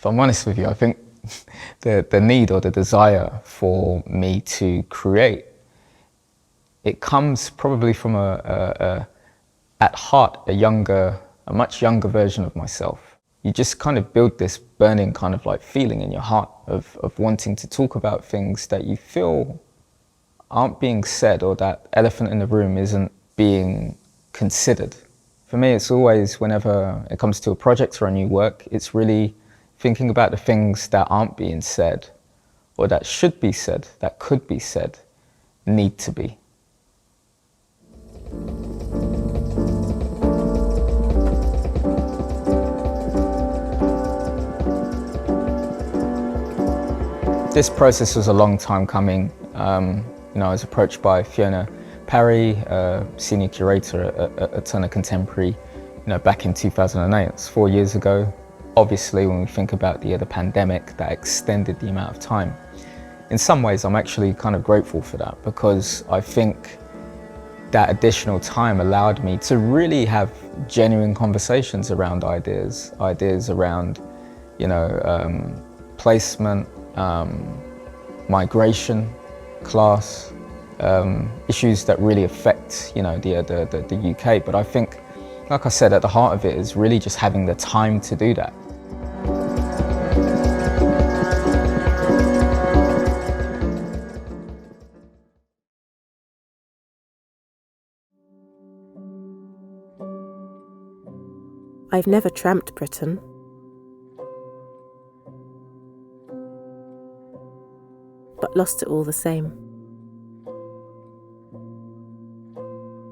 If I'm honest with you, I think the need or the desire for me to create, it comes probably from at heart, a much younger version of myself. You just kind of build this burning kind of like feeling in your heart of wanting to talk about things that you feel aren't being said, or that elephant in the room isn't being considered. For me, it's always, whenever it comes to a project or a new work, it's really thinking about the things that aren't being said, or that should be said, that could be said, need to be. This process was a long time coming. I was approached by Fiona Parry, senior curator at Turner Contemporary, back in 2008. It's 4 years ago. Obviously, when we think about the pandemic, that extended the amount of time. In some ways, I'm actually kind of grateful for that, because I think that additional time allowed me to really have genuine conversations around ideas around, placement, migration, class, issues that really affect, the UK. But I think, like I said, at the heart of it is really just having the time to do that. I've never tramped Britain. But lost it all the same.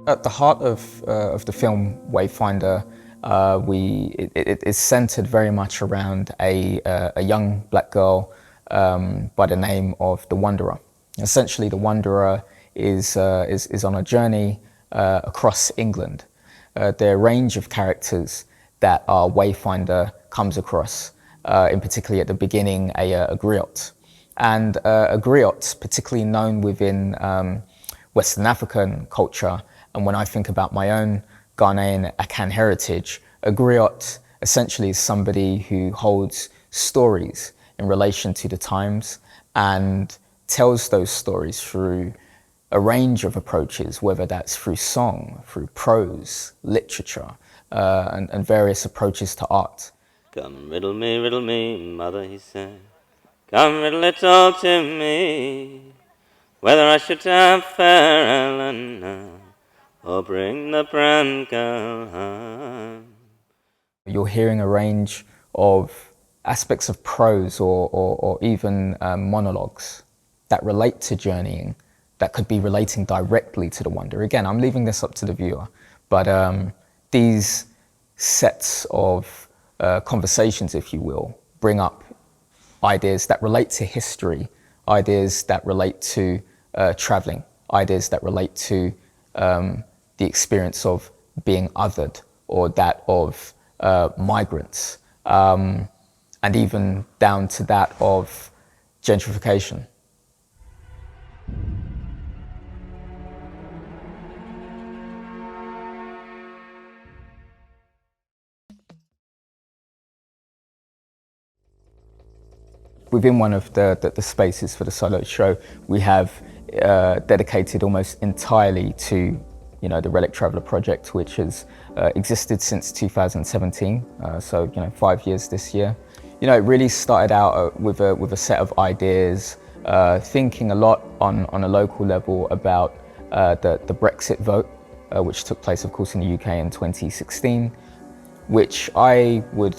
At the heart of the film Wayfinder, it is centred very much around a young black girl by the name of the Wanderer. Essentially, the Wanderer is on a journey across England. There are a range of characters that our Wayfinder comes across, in particular at the beginning, a griot. And a griot, particularly known within Western African culture, and when I think about my own Ghanaian Akan heritage, a griot essentially is somebody who holds stories in relation to the times and tells those stories through a range of approaches, whether that's through song, through prose, literature, and various approaches to art. Come riddle me, mother, he said. Come riddle it all to me, whether I should have fair Eleanor or bring the brand girl home. You're hearing a range of aspects of prose or even monologues that relate to journeying, that could be relating directly to the wonder. Again, I'm leaving this up to the viewer, but these sets of conversations, if you will, bring up ideas that relate to history, ideas that relate to traveling, ideas that relate to the experience of being othered, or that of migrants, and even down to that of gentrification. Within one of the spaces for the solo show, we have dedicated almost entirely to the Relic Traveller project, which has existed since 2017, so 5 years this year. It really started out with a set of ideas, thinking a lot on a local level about the Brexit vote, which took place, of course, in the UK in 2016, which I would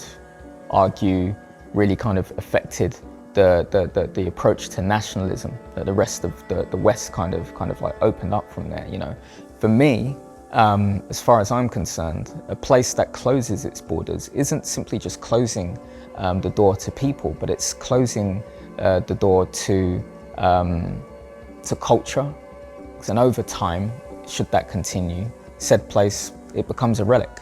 argue really kind of affected the approach to nationalism that the rest of the West kind of like opened up from there. For me, as far as I'm concerned, a place that closes its borders isn't simply just closing the door to people, but it's closing the door to culture. And over time, should that continue, said place, it becomes a relic.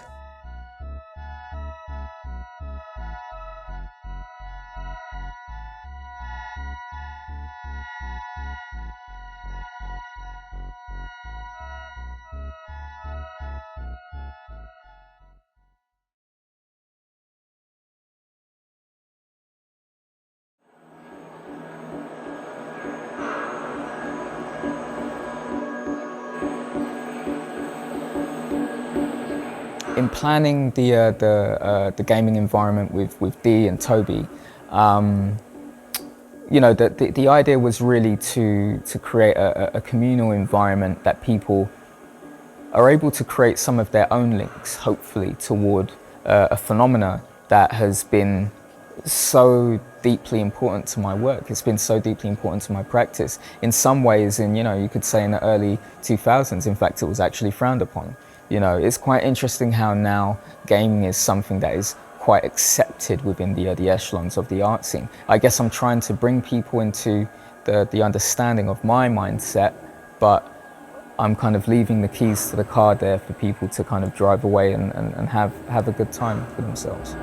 In planning the gaming environment with Dee and Toby, you know, the idea was really to create a communal environment that people are able to create some of their own links, hopefully, toward a phenomena that has been so deeply important to my work. It's been so deeply important to my practice. In some ways, you know, you could say in the early 2000s, in fact, it was actually frowned upon. You know, it's quite interesting how now gaming is something that is quite accepted within the echelons of the art scene. I guess I'm trying to bring people into the understanding of my mindset, but I'm kind of leaving the keys to the car there for people to kind of drive away and have a good time for themselves.